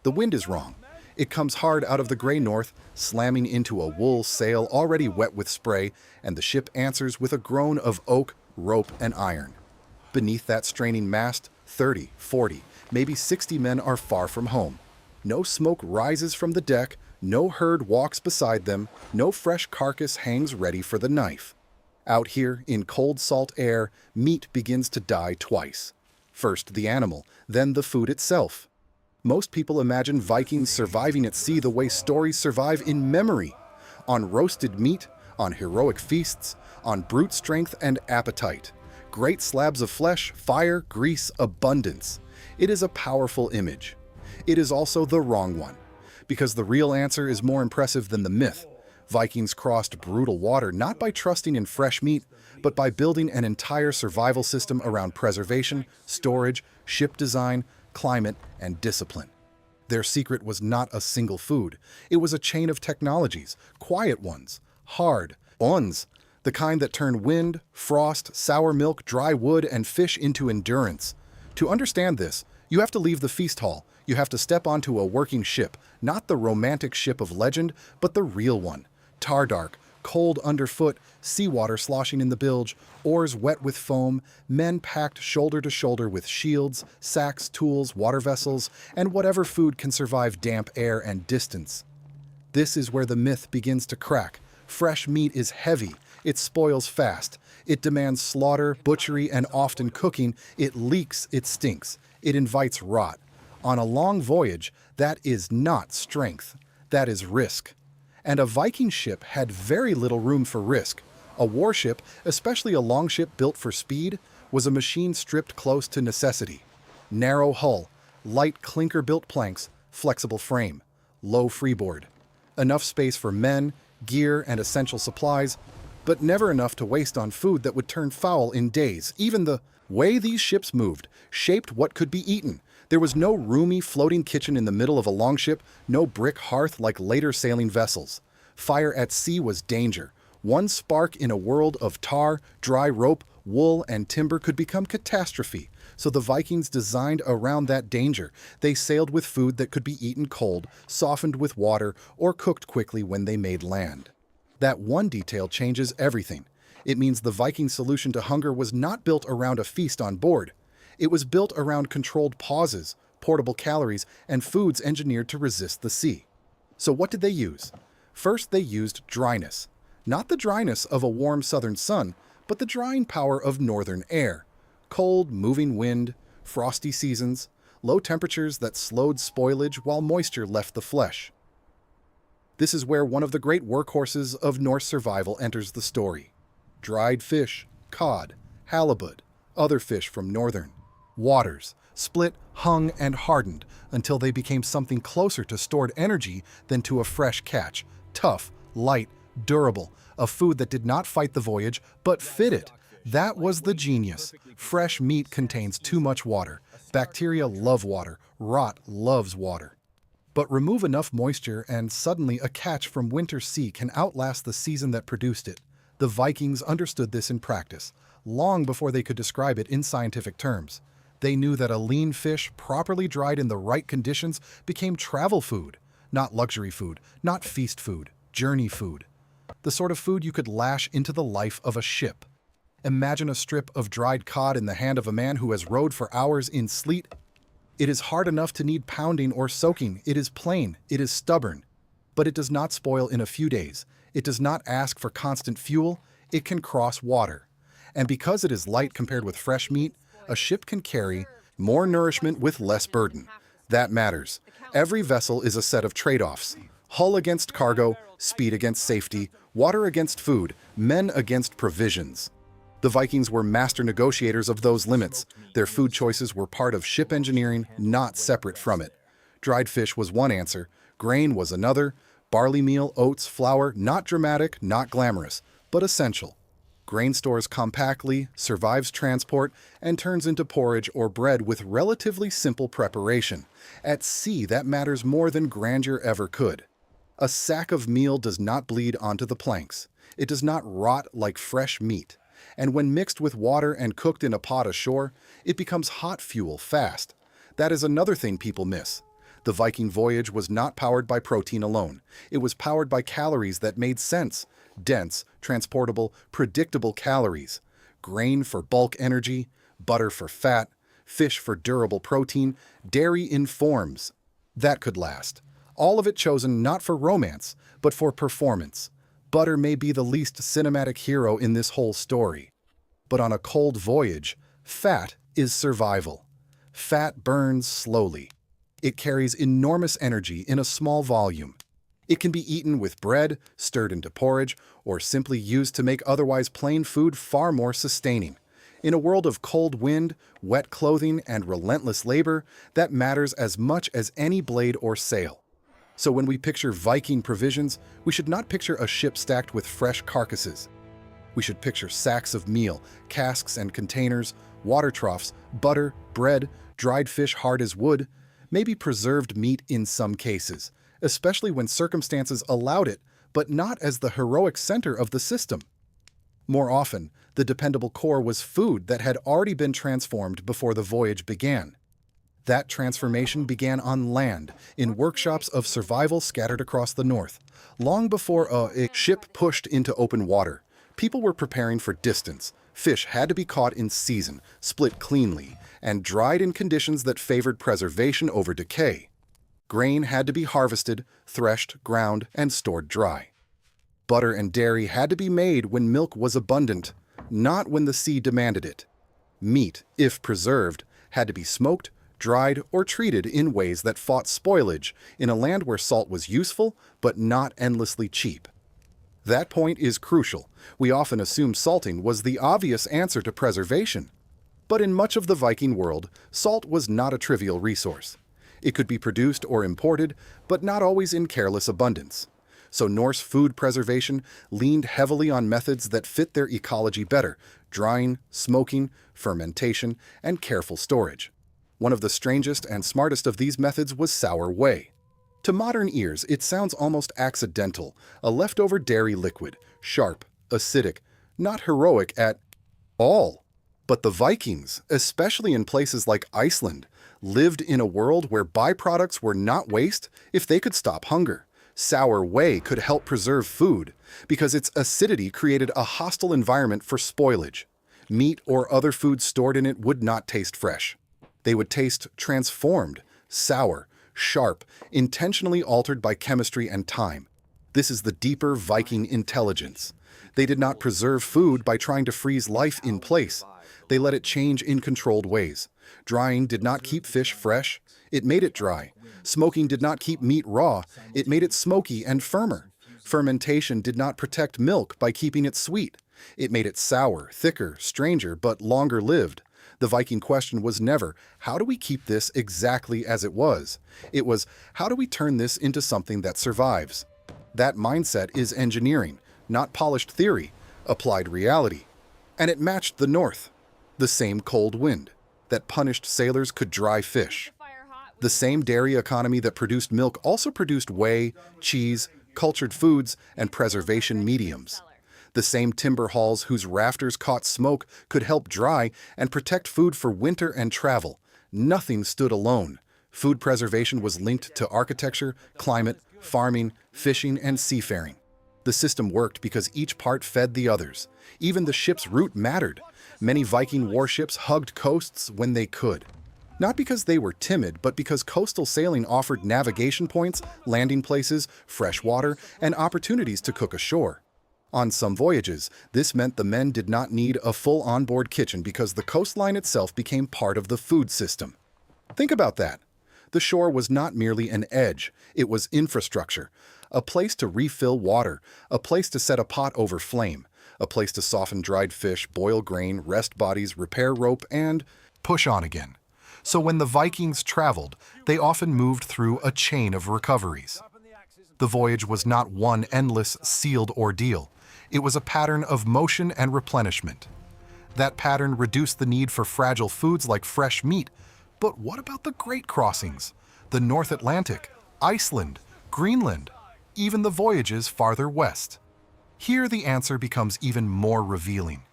The wind is wrong. It comes hard out of the gray north, slamming into a wool sail already wet with spray, and the ship answers with a groan of oak, rope, and iron. Beneath that straining mast, 30, 40, maybe 60 men are far from home. No smoke rises from the deck, no herd walks beside them, no fresh carcass hangs ready for the knife. Out here, in cold salt air, meat begins to die twice. First the animal, then the food itself. Most people imagine Vikings surviving at sea the way stories survive in memory, on roasted meat, on heroic feasts, on brute strength and appetite. Great slabs of flesh, fire, grease, abundance. It is a powerful image. It is also the wrong one, because the real answer is more impressive than the myth. Vikings crossed brutal water not by trusting in fresh meat, but by building an entire survival system around preservation, storage, ship design, climate, and discipline. Their secret was not a single food. It was a chain of technologies, quiet ones, hard ones, the kind that turn wind, frost, sour milk, dry wood, and fish into endurance. To understand this, you have to leave the feast hall. You have to step onto a working ship, not the romantic ship of legend, but the real one. Tar-dark, cold underfoot, seawater sloshing in the bilge, oars wet with foam, men packed shoulder to shoulder with shields, sacks, tools, water vessels, and whatever food can survive damp air and distance. This is where the myth begins to crack. Fresh meat is heavy. It spoils fast. It demands slaughter, butchery, and often cooking. It leaks, it stinks. It invites rot. On a long voyage, that is not strength. That is risk. And a Viking ship had very little room for risk. A warship, especially a longship built for speed, was a machine stripped close to necessity. Narrow hull, light clinker-built planks, flexible frame, low freeboard. Enough space for men, gear, and essential supplies, but never enough to waste on food that would turn foul in days. Even the way these ships moved shaped what could be eaten. There was no roomy, floating kitchen in the middle of a longship, no brick hearth like later sailing vessels. Fire at sea was danger. One spark in a world of tar, dry rope, wool, and timber could become catastrophe. So the Vikings designed around that danger. They sailed with food that could be eaten cold, softened with water, or cooked quickly when they made land. That one detail changes everything. It means the Viking solution to hunger was not built around a feast on board. It was built around controlled pauses, portable calories, and foods engineered to resist the sea. So what did they use? First, they used dryness. Not the dryness of a warm southern sun, but the drying power of northern air. Cold, moving wind, frosty seasons, low temperatures that slowed spoilage while moisture left the flesh. This is where one of the great workhorses of Norse survival enters the story. Dried fish, cod, halibut, other fish from northern waters, split, hung, and hardened until they became something closer to stored energy than to a fresh catch. Tough, light, durable, a food that did not fight the voyage, but fit it. That was the genius. Fresh meat contains too much water. Bacteria love water. Rot loves water. But remove enough moisture and suddenly a catch from winter sea can outlast the season that produced it. The Vikings understood this in practice, long before they could describe it in scientific terms. They knew that a lean fish, properly dried in the right conditions, became travel food. Not luxury food, not feast food, journey food. The sort of food you could lash into the life of a ship. Imagine a strip of dried cod in the hand of a man who has rowed for hours in sleet. It is hard enough to need pounding or soaking. It is plain, it is stubborn. But it does not spoil in a few days. It does not ask for constant fuel. It can cross water. And because it is light compared with fresh meat, a ship can carry more nourishment with less burden. That matters. Every vessel is a set of trade-offs. Hull against cargo, speed against safety, water against food, men against provisions. The Vikings were master negotiators of those limits. Their food choices were part of ship engineering, not separate from it. Dried fish was one answer, grain was another, barley meal, oats, flour, not dramatic, not glamorous, but essential. Grain stores compactly, survives transport, and turns into porridge or bread with relatively simple preparation. At sea, that matters more than grandeur ever could. A sack of meal does not bleed onto the planks. It does not rot like fresh meat. And when mixed with water and cooked in a pot ashore, it becomes hot fuel fast. That is another thing people miss. The Viking voyage was not powered by protein alone. It was powered by calories that made sense. Dense, transportable, predictable calories. Grain for bulk energy, butter for fat, fish for durable protein, dairy in forms that could last. All of it chosen not for romance, but for performance. Butter may be the least cinematic hero in this whole story. But on a cold voyage, fat is survival. Fat burns slowly. It carries enormous energy in a small volume. It can be eaten with bread, stirred into porridge, or simply used to make otherwise plain food far more sustaining. In a world of cold wind, wet clothing, and relentless labor, that matters as much as any blade or sail. So when we picture Viking provisions, we should not picture a ship stacked with fresh carcasses. We should picture sacks of meal, casks and containers, water troughs, butter, bread, dried fish hard as wood, maybe preserved meat in some cases, especially when circumstances allowed it, but not as the heroic center of the system. More often, the dependable core was food that had already been transformed before the voyage began. That transformation began on land, in workshops of survival scattered across the north. Long before a ship pushed into open water, people were preparing for distance. Fish had to be caught in season, split cleanly, and dried in conditions that favored preservation over decay. Grain had to be harvested, threshed, ground, and stored dry. Butter and dairy had to be made when milk was abundant, not when the sea demanded it. Meat, if preserved, had to be smoked, dried, or treated in ways that fought spoilage in a land where salt was useful but not endlessly cheap. That point is crucial. We often assume salting was the obvious answer to preservation. But in much of the Viking world, salt was not a trivial resource. It could be produced or imported, but not always in careless abundance. So Norse food preservation leaned heavily on methods that fit their ecology better: drying, smoking, fermentation, and careful storage. One of the strangest and smartest of these methods was sour whey. To modern ears, it sounds almost accidental, a leftover dairy liquid, sharp, acidic, not heroic at all. But the Vikings, especially in places like Iceland, lived in a world where byproducts were not waste if they could stop hunger. Sour whey could help preserve food because its acidity created a hostile environment for spoilage. Meat or other foods stored in it would not taste fresh. They would taste transformed, sour, sharp, intentionally altered by chemistry and time. This is the deeper Viking intelligence. They did not preserve food by trying to freeze life in place. They let it change in controlled ways. Drying did not keep fish fresh, it made it dry. Smoking did not keep meat raw, it made it smoky and firmer. Fermentation did not protect milk by keeping it sweet. It made it sour, thicker, stranger, but longer lived. The Viking question was never, how do we keep this exactly as it was? It was, how do we turn this into something that survives? That mindset is engineering, not polished theory, applied reality. And it matched the North. The same cold wind that punished sailors could dry fish. The same dairy economy that produced milk also produced whey, cheese, cultured foods, and preservation mediums. The same timber halls whose rafters caught smoke could help dry and protect food for winter and travel. Nothing stood alone. Food preservation was linked to architecture, climate, farming, fishing, and seafaring. The system worked because each part fed the others. Even the ship's route mattered. Many Viking warships hugged coasts when they could. Not because they were timid, but because coastal sailing offered navigation points, landing places, fresh water, and opportunities to cook ashore. On some voyages, this meant the men did not need a full onboard kitchen because the coastline itself became part of the food system. Think about that. The shore was not merely an edge, it was infrastructure. A place to refill water, a place to set a pot over flame, a place to soften dried fish, boil grain, rest bodies, repair rope, and push on again. So when the Vikings traveled, they often moved through a chain of recoveries. The voyage was not one endless, sealed ordeal. It was a pattern of motion and replenishment. That pattern reduced the need for fragile foods like fresh meat. But what about the Great Crossings? The North Atlantic, Iceland, Greenland, even the voyages farther west? Here the answer becomes even more revealing.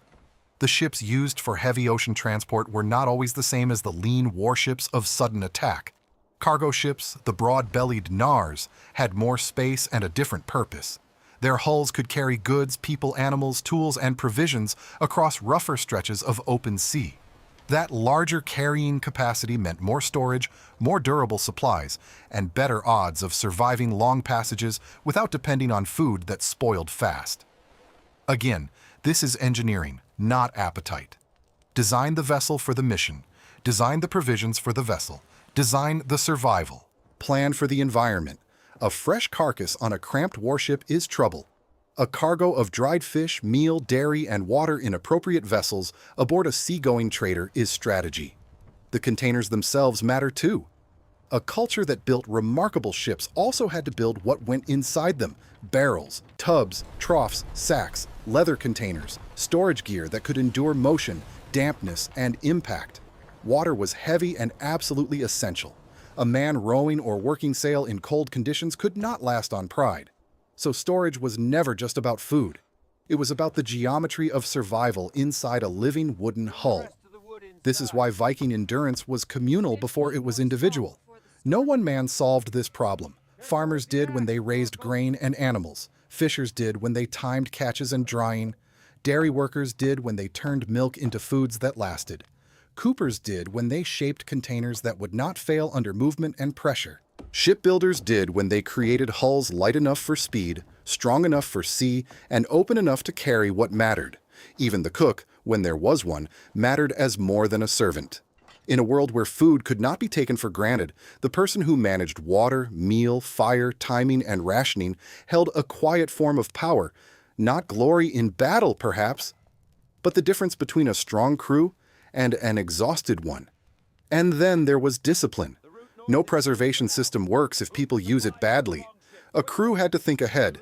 The ships used for heavy ocean transport were not always the same as the lean warships of sudden attack. Cargo ships, the broad-bellied Nars, had more space and a different purpose. Their hulls could carry goods, people, animals, tools, and provisions across rougher stretches of open sea. That larger carrying capacity meant more storage, more durable supplies, and better odds of surviving long passages without depending on food that spoiled fast. Again, this is engineering, not appetite. Design the vessel for the mission. Design the provisions for the vessel. Design the survival. Plan for the environment. A fresh carcass on a cramped warship is trouble. A cargo of dried fish, meal, dairy, and water in appropriate vessels aboard a seagoing trader is strategy. The containers themselves matter too. A culture that built remarkable ships also had to build what went inside them: barrels, tubs, troughs, sacks, leather containers, storage gear that could endure motion, dampness, and impact. Water was heavy and absolutely essential. A man rowing or working sail in cold conditions could not last on pride. So storage was never just about food. It was about the geometry of survival inside a living wooden hull. This is why Viking endurance was communal before it was individual. No one man solved this problem. Farmers did when they raised grain and animals. Fishers did when they timed catches and drying. Dairy workers did when they turned milk into foods that lasted. Coopers did when they shaped containers that would not fail under movement and pressure. Shipbuilders did when they created hulls light enough for speed, strong enough for sea, and open enough to carry what mattered. Even the cook, when there was one, mattered as more than a servant. In a world where food could not be taken for granted, the person who managed water, meal, fire, timing, and rationing held a quiet form of power, not glory in battle, perhaps, but the difference between a strong crew and an exhausted one. And then there was discipline. No preservation system works if people use it badly. A crew had to think ahead.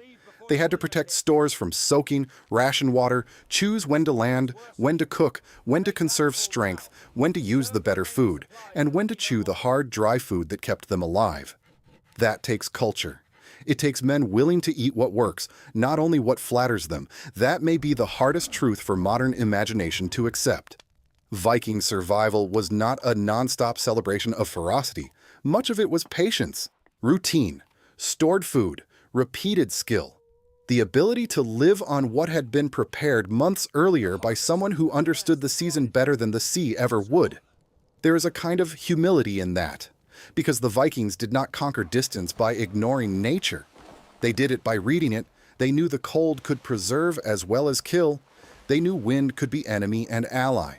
They had to protect stores from soaking, ration water, choose when to land, when to cook, when to conserve strength, when to use the better food, and when to chew the hard, dry food that kept them alive. That takes culture. It takes men willing to eat what works, not only what flatters them. That may be the hardest truth for modern imagination to accept. Viking survival was not a non-stop celebration of ferocity. Much of it was patience, routine, stored food, repeated skill. The ability to live on what had been prepared months earlier by someone who understood the season better than the sea ever would. There is a kind of humility in that, because the Vikings did not conquer distance by ignoring nature. They did it by reading it. They knew the cold could preserve as well as kill. They knew wind could be enemy and ally.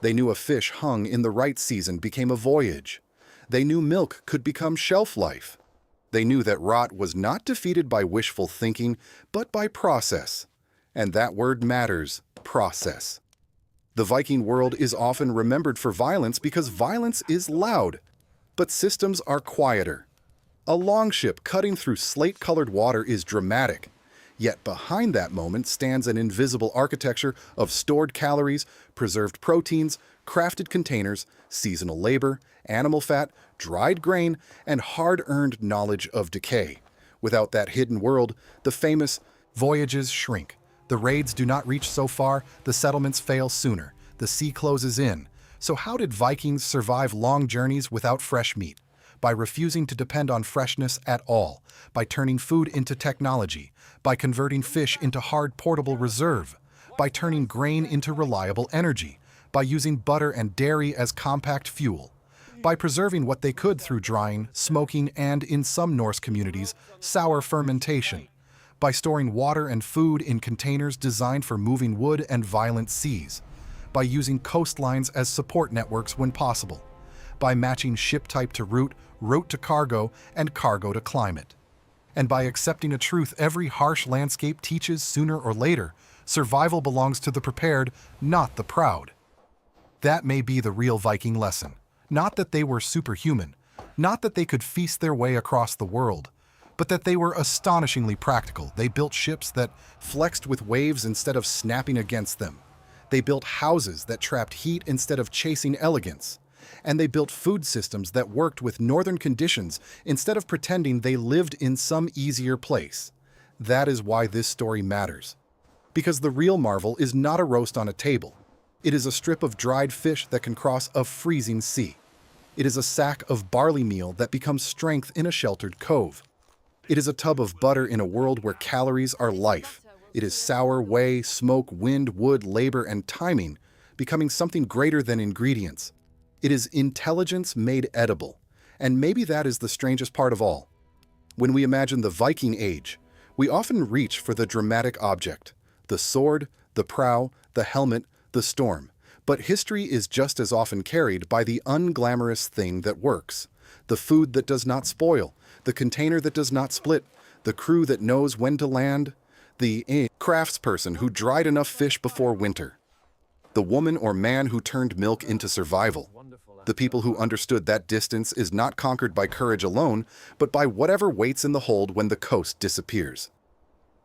They knew a fish hung in the right season became a voyage. They knew milk could become shelf life. They knew that rot was not defeated by wishful thinking, but by process. And that word matters: process. The Viking world is often remembered for violence because violence is loud, but systems are quieter. A longship cutting through slate-colored water is dramatic. Yet behind that moment stands an invisible architecture of stored calories, preserved proteins, crafted containers, seasonal labor, animal fat, dried grain, and hard-earned knowledge of decay. Without that hidden world, the famous voyages shrink. The raids do not reach so far, the settlements fail sooner, the sea closes in. So how did Vikings survive long journeys without fresh meat? By refusing to depend on freshness at all, by turning food into technology, by converting fish into hard portable reserve, by turning grain into reliable energy, by using butter and dairy as compact fuel, by preserving what they could through drying, smoking, and, in some Norse communities, sour fermentation, by storing water and food in containers designed for moving wood and violent seas, by using coastlines as support networks when possible, by matching ship type to route, route to cargo, and cargo to climate. And by accepting a truth every harsh landscape teaches sooner or later: survival belongs to the prepared, not the proud. That may be the real Viking lesson. Not that they were superhuman, not that they could feast their way across the world, but that they were astonishingly practical. They built ships that flexed with waves instead of snapping against them. They built houses that trapped heat instead of chasing elegance. And they built food systems that worked with northern conditions instead of pretending they lived in some easier place. That is why this story matters. Because the real marvel is not a roast on a table. It is a strip of dried fish that can cross a freezing sea. It is a sack of barley meal that becomes strength in a sheltered cove. It is a tub of butter in a world where calories are life. It is sour, whey, smoke, wind, wood, labor, and timing, becoming something greater than ingredients. It is intelligence made edible. And maybe that is the strangest part of all. When we imagine the Viking Age, we often reach for the dramatic object, the sword, the prow, the helmet, the storm. But history is just as often carried by the unglamorous thing that works, the food that does not spoil, the container that does not split, the crew that knows when to land, the craftsperson who dried enough fish before winter, the woman or man who turned milk into survival. The people who understood that distance is not conquered by courage alone, but by whatever waits in the hold when the coast disappears.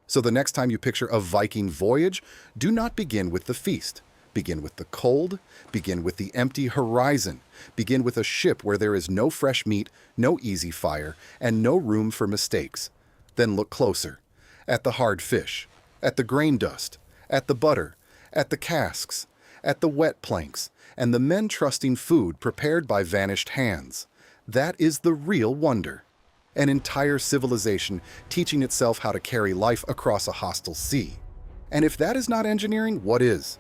So the next time you picture a Viking voyage, do not begin with the feast. Begin with the cold, begin with the empty horizon, begin with a ship where there is no fresh meat, no easy fire, and no room for mistakes. Then look closer, at the hard fish, at the grain dust, at the butter, at the casks, at the wet planks, and the men trusting food prepared by vanished hands. That is the real wonder. An entire civilization teaching itself how to carry life across a hostile sea. And if that is not engineering, what is?